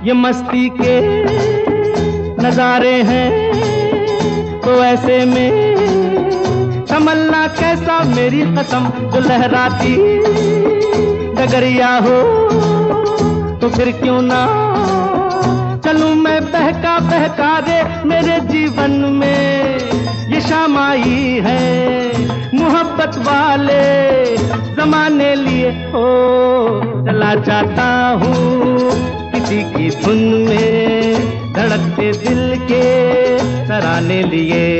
ये मस्ती के नजारे हैं, तो ऐसे में संभलना कैसा मेरी कसम, जो लहराती डगरिया हो तो फिर क्यों ना चलूं मैं बहका बहका रे। मेरे जीवन में ये शाम आई है मोहब्बत वाले जमाने लिए हो। चला जाता हूँ किसी की धुन में धड़कते दिल के तराने लिए।